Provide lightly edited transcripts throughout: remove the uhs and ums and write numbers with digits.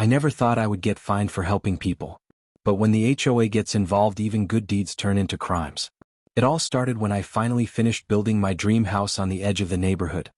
I never thought I would get fined for helping people. But when the HOA gets involved, even good deeds turn into crimes. It all started when I finally finished building my dream house on the edge of the neighborhood.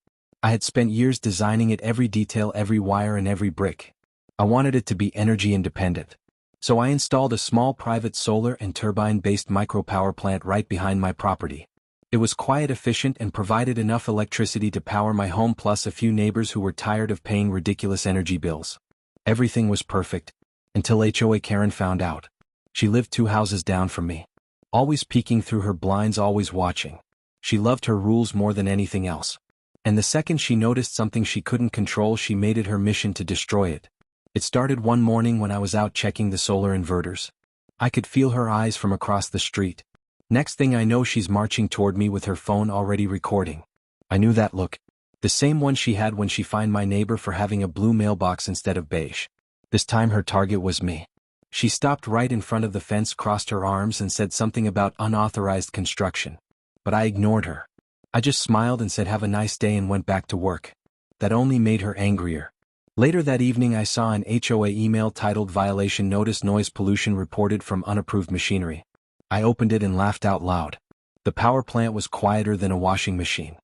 I had spent years designing it, every detail, every wire, and every brick. I wanted it to be energy independent. So I installed a small private solar and turbine-based micropower plant right behind my property. It was quiet, efficient, and provided enough electricity to power my home plus a few neighbors who were tired of paying ridiculous energy bills. Everything was perfect, until HOA Karen found out. She lived 2 houses down from me. Always peeking through her blinds, always watching. She loved her rules more than anything else. And the second she noticed something she couldn't control, she made it her mission to destroy it. It started one morning when I was out checking the solar inverters. I could feel her eyes from across the street. Next thing I know, she's marching toward me with her phone already recording. I knew that look. The same one she had when she fined my neighbor for having a blue mailbox instead of beige. This time her target was me. She stopped right in front of the fence, crossed her arms, and said something about unauthorized construction. But I ignored her. I just smiled and said, "Have a nice day," and went back to work. That only made her angrier. Later that evening, I saw an HOA email titled "Violation Notice, Noise Pollution Reported from Unapproved Machinery." I opened it and laughed out loud. The power plant was quieter than a washing machine.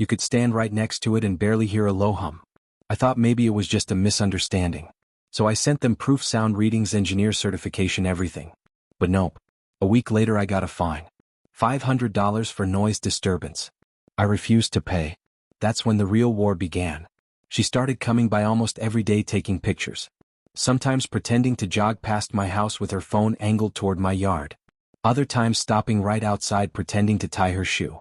You could stand right next to it and barely hear a low hum. I thought maybe it was just a misunderstanding. So I sent them proof, sound readings, engineer certification, everything. But nope. A week later I got a fine. $500 for noise disturbance. I refused to pay. That's when the real war began. She started coming by almost every day, taking pictures. Sometimes pretending to jog past my house with her phone angled toward my yard. Other times stopping right outside pretending to tie her shoe.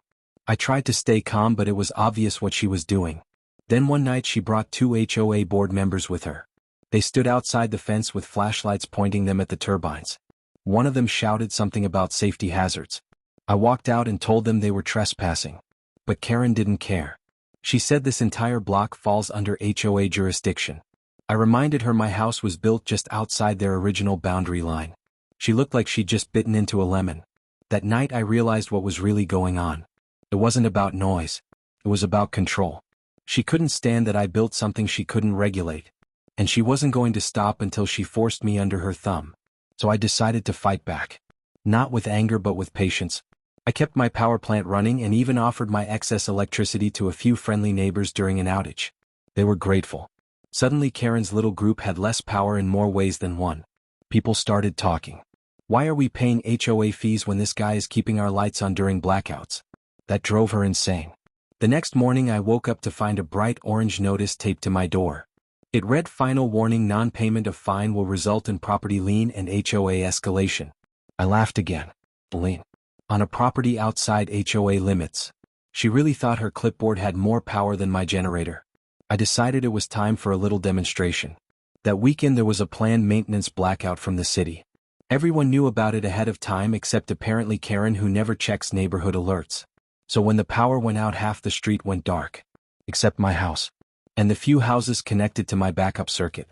I tried to stay calm, but it was obvious what she was doing. Then one night she brought 2 HOA board members with her. They stood outside the fence with flashlights pointing them at the turbines. One of them shouted something about safety hazards. I walked out and told them they were trespassing. But Karen didn't care. She said this entire block falls under HOA jurisdiction. I reminded her my house was built just outside their original boundary line. She looked like she'd just bitten into a lemon. That night I realized what was really going on. It wasn't about noise. It was about control. She couldn't stand that I built something she couldn't regulate. And she wasn't going to stop until she forced me under her thumb. So I decided to fight back. Not with anger, but with patience. I kept my power plant running and even offered my excess electricity to a few friendly neighbors during an outage. They were grateful. Suddenly Karen's little group had less power in more ways than one. People started talking. Why are we paying HOA fees when this guy is keeping our lights on during blackouts? That drove her insane. The next morning I woke up to find a bright orange notice taped to my door. It read, "Final warning, non-payment of fine will result in property lien and HOA escalation." I laughed again. Lien? On a property outside HOA limits. She really thought her clipboard had more power than my generator. I decided it was time for a little demonstration. That weekend there was a planned maintenance blackout from the city. Everyone knew about it ahead of time except apparently Karen, who never checks neighborhood alerts. So when the power went out, half the street went dark. Except my house. And the few houses connected to my backup circuit.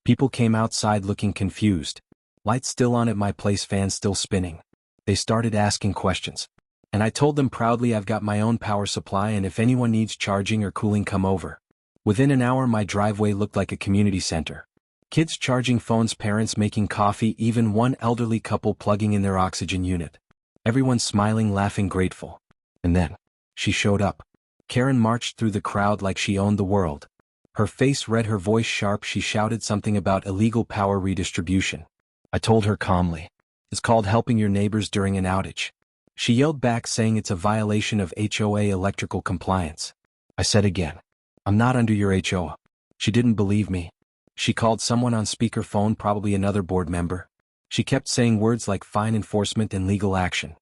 People came outside looking confused. Lights still on at my place, fans still spinning. They started asking questions. And I told them proudly, "I've got my own power supply, and if anyone needs charging or cooling, come over." Within an hour my driveway looked like a community center. Kids charging phones, parents making coffee, even one elderly couple plugging in their oxygen unit. Everyone smiling, laughing, grateful. And then, she showed up. Karen marched through the crowd like she owned the world. Her face red, her voice sharp. She shouted something about illegal power redistribution. I told her calmly, "It's called helping your neighbors during an outage." She yelled back saying it's a violation of HOA electrical compliance. I said again, "I'm not under your HOA." She didn't believe me. She called someone on speakerphone, probably another board member. She kept saying words like fine, enforcement, and legal action.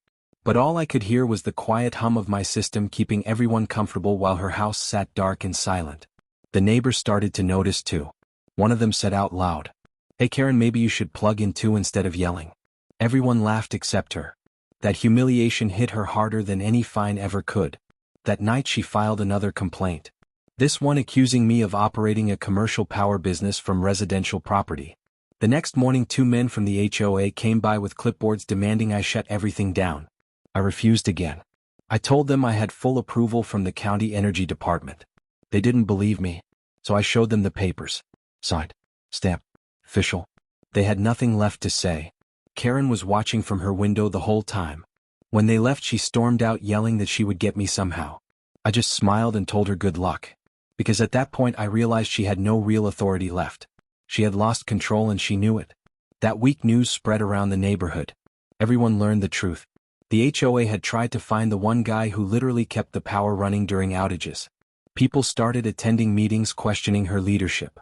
But all I could hear was the quiet hum of my system keeping everyone comfortable while her house sat dark and silent. The neighbors started to notice too. One of them said out loud, "Hey Karen, maybe you should plug in too instead of yelling." Everyone laughed except her. That humiliation hit her harder than any fine ever could. That night she filed another complaint. This one accusing me of operating a commercial power business from residential property. The next morning 2 men from the HOA came by with clipboards demanding I shut everything down. I refused again. I told them I had full approval from the county energy department. They didn't believe me, so I showed them the papers. Signed, stamped, Official. They had nothing left to say. Karen was watching from her window the whole time. When they left, she stormed out yelling that she would get me somehow. I just smiled and told her good luck. Because at that point I realized she had no real authority left. She had lost control and she knew it. That week news spread around the neighborhood. Everyone learned the truth. The HOA had tried to find the one guy who literally kept the power running during outages. People started attending meetings questioning her leadership,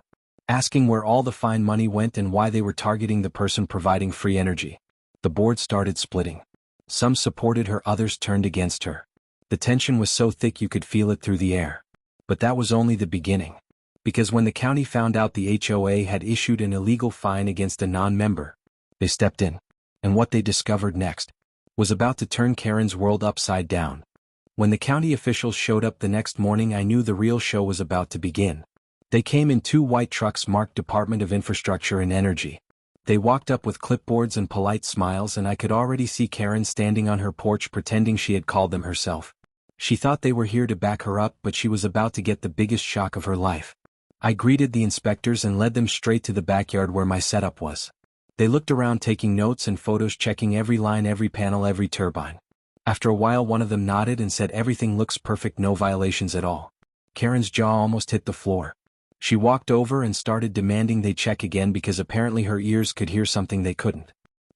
asking where all the fine money went and why they were targeting the person providing free energy. The board started splitting. Some supported her, others turned against her. The tension was so thick you could feel it through the air. But that was only the beginning. Because when the county found out the HOA had issued an illegal fine against a non-member, they stepped in. And what they discovered next was about to turn Karen's world upside down. When the county officials showed up the next morning, I knew the real show was about to begin. They came in 2 white trucks marked Department of Infrastructure and Energy. They walked up with clipboards and polite smiles, and I could already see Karen standing on her porch pretending she had called them herself. She thought they were here to back her up, but she was about to get the biggest shock of her life. I greeted the inspectors and led them straight to the backyard where my setup was. They looked around taking notes and photos, checking every line, every panel, every turbine. After a while, one of them nodded and said everything looks perfect, no violations at all. Karen's jaw almost hit the floor. She walked over and started demanding they check again because apparently her ears could hear something they couldn't.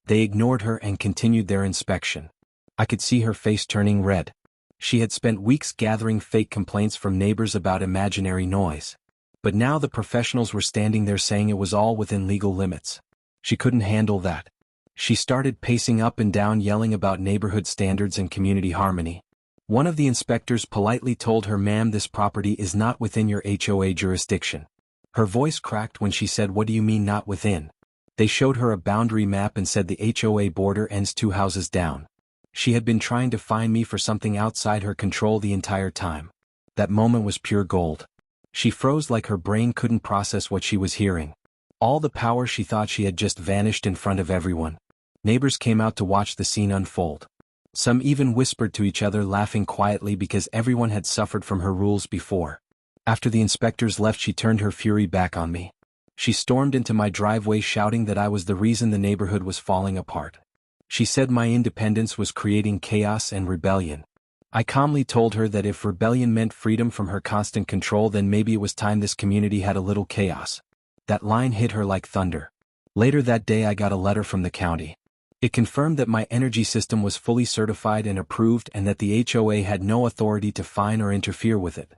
They ignored her and continued their inspection. I could see her face turning red. She had spent weeks gathering fake complaints from neighbors about imaginary noise. But now the professionals were standing there saying it was all within legal limits. She couldn't handle that. She started pacing up and down, yelling about neighborhood standards and community harmony. One of the inspectors politely told her, "Ma'am, this property is not within your HOA jurisdiction." Her voice cracked when she said, "What do you mean not within?" They showed her a boundary map and said the HOA border ends 2 houses down. She had been trying to find me for something outside her control the entire time. That moment was pure gold. She froze like her brain couldn't process what she was hearing. All the power she thought she had just vanished in front of everyone. Neighbors came out to watch the scene unfold. Some even whispered to each other, laughing quietly because everyone had suffered from her rules before. After the inspectors left, she turned her fury back on me. She stormed into my driveway shouting that I was the reason the neighborhood was falling apart. She said my independence was creating chaos and rebellion. I calmly told her that if rebellion meant freedom from her constant control, then maybe it was time this community had a little chaos. That line hit her like thunder. Later that day I got a letter from the county. It confirmed that my energy system was fully certified and approved and that the HOA had no authority to fine or interfere with it.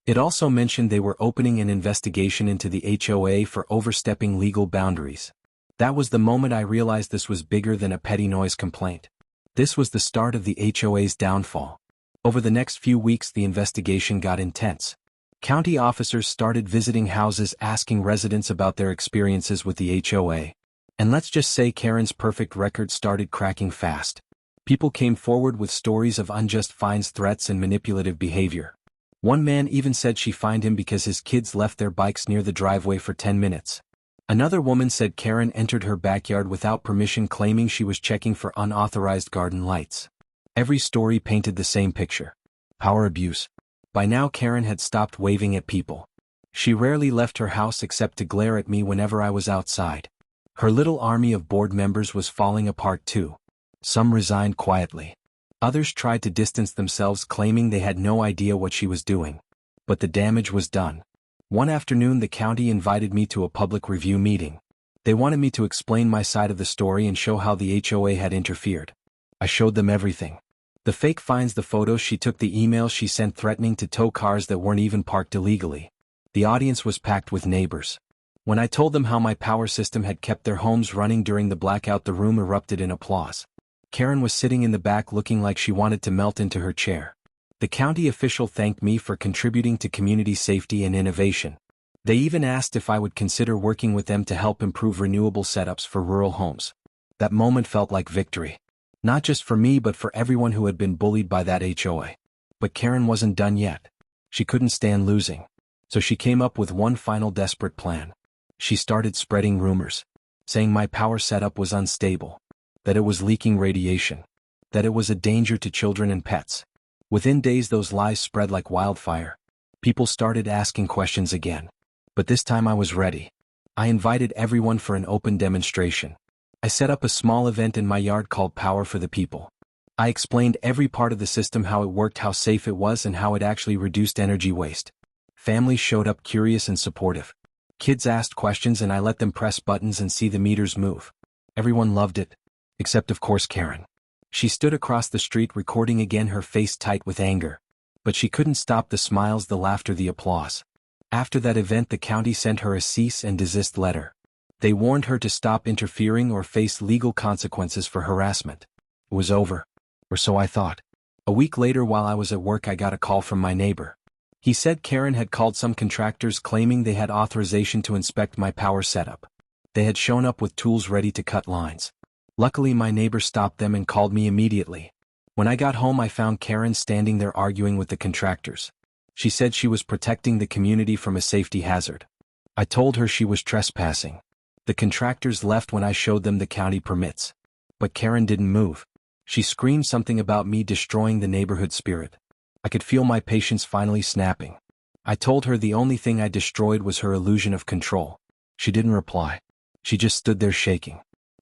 It also mentioned they were opening an investigation into the HOA for overstepping legal boundaries. That was the moment I realized this was bigger than a petty noise complaint. This was the start of the HOA's downfall. Over the next few weeks, the investigation got intense. County officers started visiting houses asking residents about their experiences with the HOA. And let's just say Karen's perfect record started cracking fast. People came forward with stories of unjust fines, threats, and manipulative behavior. One man even said she fined him because his kids left their bikes near the driveway for 10 minutes. Another woman said Karen entered her backyard without permission, claiming she was checking for unauthorized garden lights. Every story painted the same picture: power abuse. By now Karen had stopped waving at people. She rarely left her house except to glare at me whenever I was outside. Her little army of board members was falling apart too. Some resigned quietly. Others tried to distance themselves, claiming they had no idea what she was doing. But the damage was done. One afternoon the county invited me to a public review meeting. They wanted me to explain my side of the story and show how the HOA had interfered. I showed them everything. The fake fines, the photos she took, the emails she sent threatening to tow cars that weren't even parked illegally. The audience was packed with neighbors. When I told them how my power system had kept their homes running during the blackout, the room erupted in applause. Karen was sitting in the back looking like she wanted to melt into her chair. The county official thanked me for contributing to community safety and innovation. They even asked if I would consider working with them to help improve renewable setups for rural homes. That moment felt like victory. Not just for me but for everyone who had been bullied by that HOA. But Karen wasn't done yet. She couldn't stand losing. So she came up with one final desperate plan. She started spreading rumors, saying my power setup was unstable, that it was leaking radiation, that it was a danger to children and pets. Within days those lies spread like wildfire. People started asking questions again. But this time I was ready. I invited everyone for an open demonstration. I set up a small event in my yard called Power for the People. I explained every part of the system, how it worked, how safe it was, and how it actually reduced energy waste. Families showed up curious and supportive. Kids asked questions and I let them press buttons and see the meters move. Everyone loved it. Except of course Karen. She stood across the street recording again, her face tight with anger. But she couldn't stop the smiles, the laughter, the applause. After that event, the county sent her a cease and desist letter. They warned her to stop interfering or face legal consequences for harassment. It was over. Or so I thought. A week later, while I was at work, I got a call from my neighbor. He said Karen had called some contractors claiming they had authorization to inspect my power setup. They had shown up with tools ready to cut lines. Luckily, my neighbor stopped them and called me immediately. When I got home, I found Karen standing there arguing with the contractors. She said she was protecting the community from a safety hazard. I told her she was trespassing. The contractors left when I showed them the county permits. But Karen didn't move. She screamed something about me destroying the neighborhood spirit. I could feel my patience finally snapping. I told her the only thing I destroyed was her illusion of control. She didn't reply. She just stood there shaking.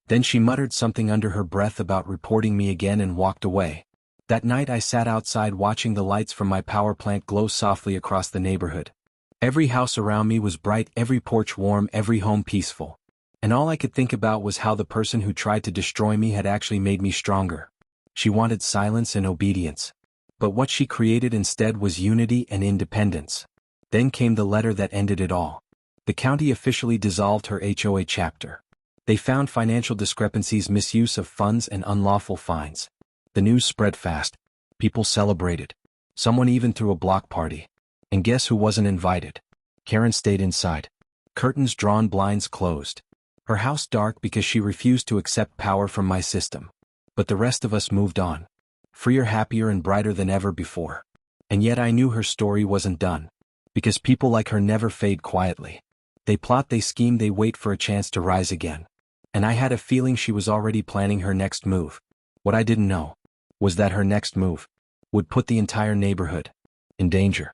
Then she muttered something under her breath about reporting me again and walked away. That night I sat outside watching the lights from my power plant glow softly across the neighborhood. Every house around me was bright, every porch warm, every home peaceful. And all I could think about was how the person who tried to destroy me had actually made me stronger. She wanted silence and obedience. But what she created instead was unity and independence. Then came the letter that ended it all. The county officially dissolved her HOA chapter. They found financial discrepancies, misuse of funds, and unlawful fines. The news spread fast. People celebrated. Someone even threw a block party. And guess who wasn't invited? Karen stayed inside. Curtains drawn, blinds closed. Her house dark because she refused to accept power from my system. But the rest of us moved on. Freer, happier, and brighter than ever before. And yet I knew her story wasn't done. Because people like her never fade quietly. They plot, they scheme, they wait for a chance to rise again. And I had a feeling she was already planning her next move. What I didn't know was that her next move would put the entire neighborhood in danger.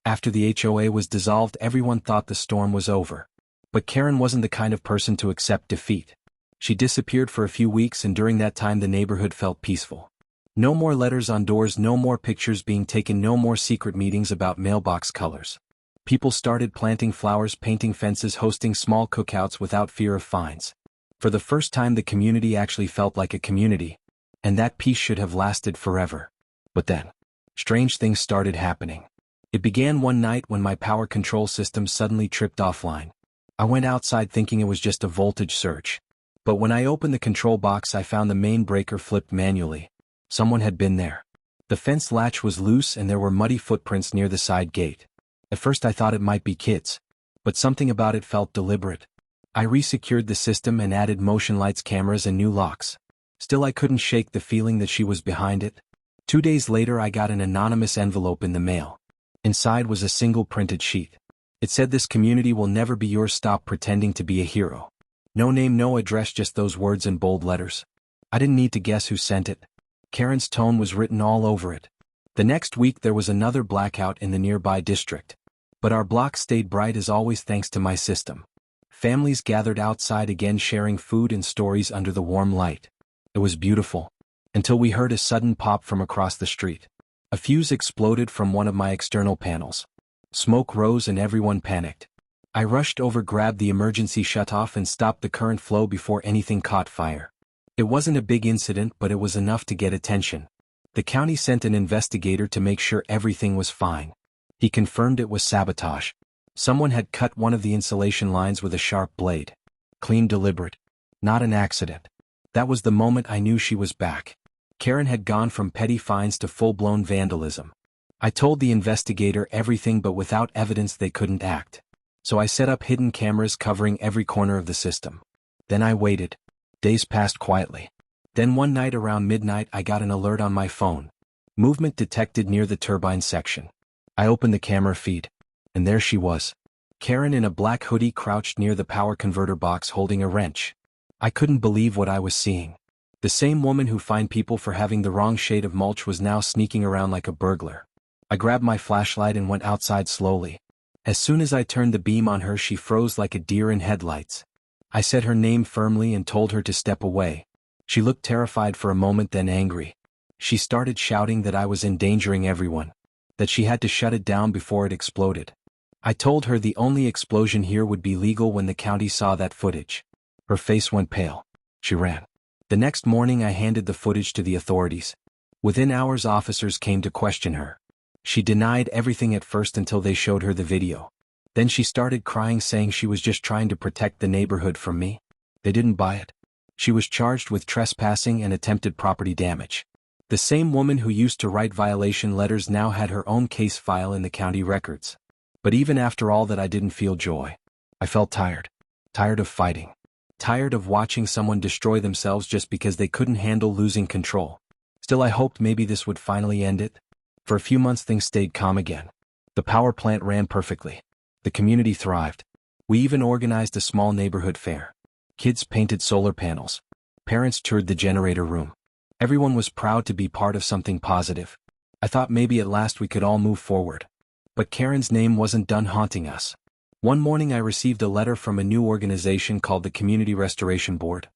After the HOA was dissolved, everyone thought the storm was over. But Karen wasn't the kind of person to accept defeat. She disappeared for a few weeks, and during that time the neighborhood felt peaceful. No more letters on doors, no more pictures being taken, no more secret meetings about mailbox colors. People started planting flowers, painting fences, hosting small cookouts without fear of fines. For the first time, the community actually felt like a community, and that peace should have lasted forever. But then, strange things started happening. It began one night when my power control system suddenly tripped offline. I went outside thinking it was just a voltage surge. But when I opened the control box, I found the main breaker flipped manually. Someone had been there. The fence latch was loose and there were muddy footprints near the side gate. At first I thought it might be kids. But something about it felt deliberate. I resecured the system and added motion lights, cameras, and new locks. Still, I couldn't shake the feeling that she was behind it. 2 days later, I got an anonymous envelope in the mail. Inside was a single printed sheet. It said, "This community will never be yours. Stop pretending to be a hero." No name, no address, just those words in bold letters. I didn't need to guess who sent it. Karen's tone was written all over it. The next week there was another blackout in the nearby district. But our block stayed bright as always thanks to my system. Families gathered outside again, sharing food and stories under the warm light. It was beautiful. Until we heard a sudden pop from across the street. A fuse exploded from one of my external panels. Smoke rose and everyone panicked. I rushed over, grabbed the emergency shutoff, and stopped the current flow before anything caught fire. It wasn't a big incident, but it was enough to get attention. The county sent an investigator to make sure everything was fine. He confirmed it was sabotage. Someone had cut one of the insulation lines with a sharp blade. Clean, deliberate. Not an accident. That was the moment I knew she was back. Karen had gone from petty fines to full-blown vandalism. I told the investigator everything, but without evidence they couldn't act. So I set up hidden cameras covering every corner of the system. Then I waited. Days passed quietly. Then one night around midnight I got an alert on my phone. Movement detected near the turbine section. I opened the camera feed. And there she was. Karen in a black hoodie crouched near the power converter box holding a wrench. I couldn't believe what I was seeing. The same woman who fined people for having the wrong shade of mulch was now sneaking around like a burglar. I grabbed my flashlight and went outside slowly. As soon as I turned the beam on her, she froze like a deer in headlights. I said her name firmly and told her to step away. She looked terrified for a moment, then angry. She started shouting that I was endangering everyone, that she had to shut it down before it exploded. I told her the only explosion here would be legal when the county saw that footage. Her face went pale. She ran. The next morning I handed the footage to the authorities. Within hours officers came to question her. She denied everything at first until they showed her the video. Then she started crying, saying she was just trying to protect the neighborhood from me. They didn't buy it. She was charged with trespassing and attempted property damage. The same woman who used to write violation letters now had her own case file in the county records. But even after all that, I didn't feel joy. I felt tired. Tired of fighting. Tired of watching someone destroy themselves just because they couldn't handle losing control. Still, I hoped maybe this would finally end it. For a few months things stayed calm again. The power plant ran perfectly. The community thrived. We even organized a small neighborhood fair. Kids painted solar panels. Parents toured the generator room. Everyone was proud to be part of something positive. I thought maybe at last we could all move forward. But Karen's name wasn't done haunting us. One morning I received a letter from a new organization called the Community Restoration Board.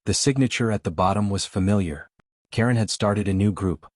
The signature at the bottom was familiar. Karen had started a new group.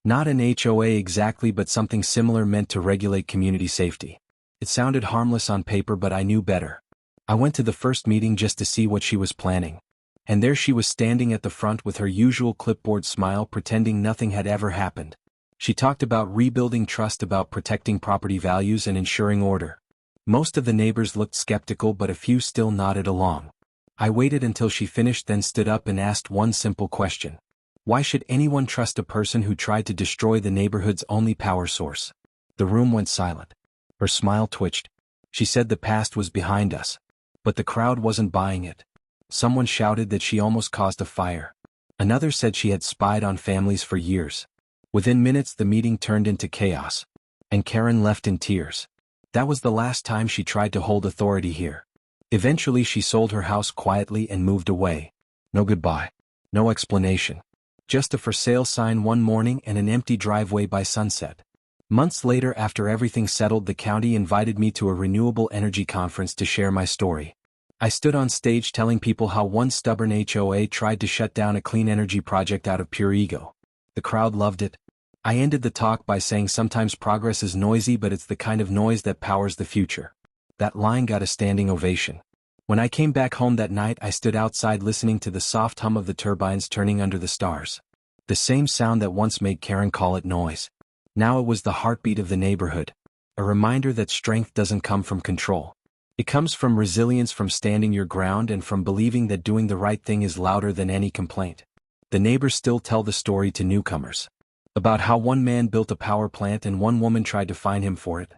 Not an HOA exactly, but something similar meant to regulate community safety. It sounded harmless on paper, but I knew better. I went to the first meeting just to see what she was planning. And there she was standing at the front with her usual clipboard smile, pretending nothing had ever happened. She talked about rebuilding trust, about protecting property values and ensuring order. Most of the neighbors looked skeptical, but a few still nodded along. I waited until she finished, then stood up and asked one simple question. Why should anyone trust a person who tried to destroy the neighborhood's only power source? The room went silent. Her smile twitched. She said the past was behind us. But the crowd wasn't buying it. Someone shouted that she almost caused a fire. Another said she had spied on families for years. Within minutes the meeting turned into chaos. And Karen left in tears. That was the last time she tried to hold authority here. Eventually she sold her house quietly and moved away. No goodbye. No explanation. Just a for sale sign one morning and an empty driveway by sunset. Months later, after everything settled, the county invited me to a renewable energy conference to share my story. I stood on stage telling people how one stubborn HOA tried to shut down a clean energy project out of pure ego. The crowd loved it. I ended the talk by saying sometimes progress is noisy, but it's the kind of noise that powers the future. That line got a standing ovation. When I came back home that night, I stood outside listening to the soft hum of the turbines turning under the stars. The same sound that once made Karen call it noise. Now it was the heartbeat of the neighborhood. A reminder that strength doesn't come from control. It comes from resilience, from standing your ground, and from believing that doing the right thing is louder than any complaint. The neighbors still tell the story to newcomers. About how one man built a power plant and one woman tried to fine him for it.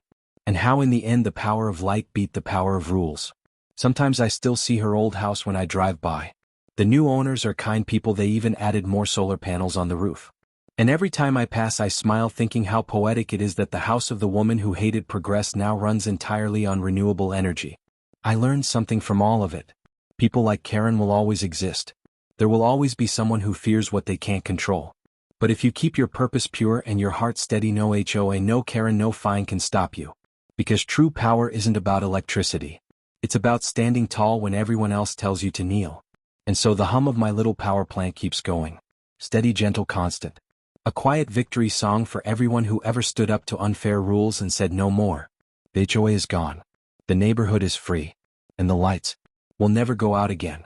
And how in the end the power of light beat the power of rules. Sometimes I still see her old house when I drive by. The new owners are kind people. They even added more solar panels on the roof. And every time I pass I smile, thinking how poetic it is that the house of the woman who hated progress now runs entirely on renewable energy. I learned something from all of it. People like Karen will always exist. There will always be someone who fears what they can't control. But if you keep your purpose pure and your heart steady, no HOA, no Karen, no fine can stop you. Because true power isn't about electricity. It's about standing tall when everyone else tells you to kneel. And so the hum of my little power plant keeps going. Steady, gentle, constant. A quiet victory song for everyone who ever stood up to unfair rules and said no more. The HOA is gone. The neighborhood is free. And the lights will never go out again.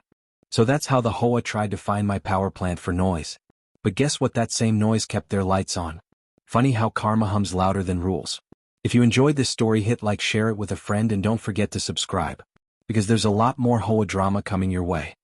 So that's how the HOA tried to find my power plant for noise. But guess what? That same noise kept their lights on. Funny how karma hums louder than rules. If you enjoyed this story, hit like, share it with a friend, and don't forget to subscribe. Because there's a lot more HOA drama coming your way.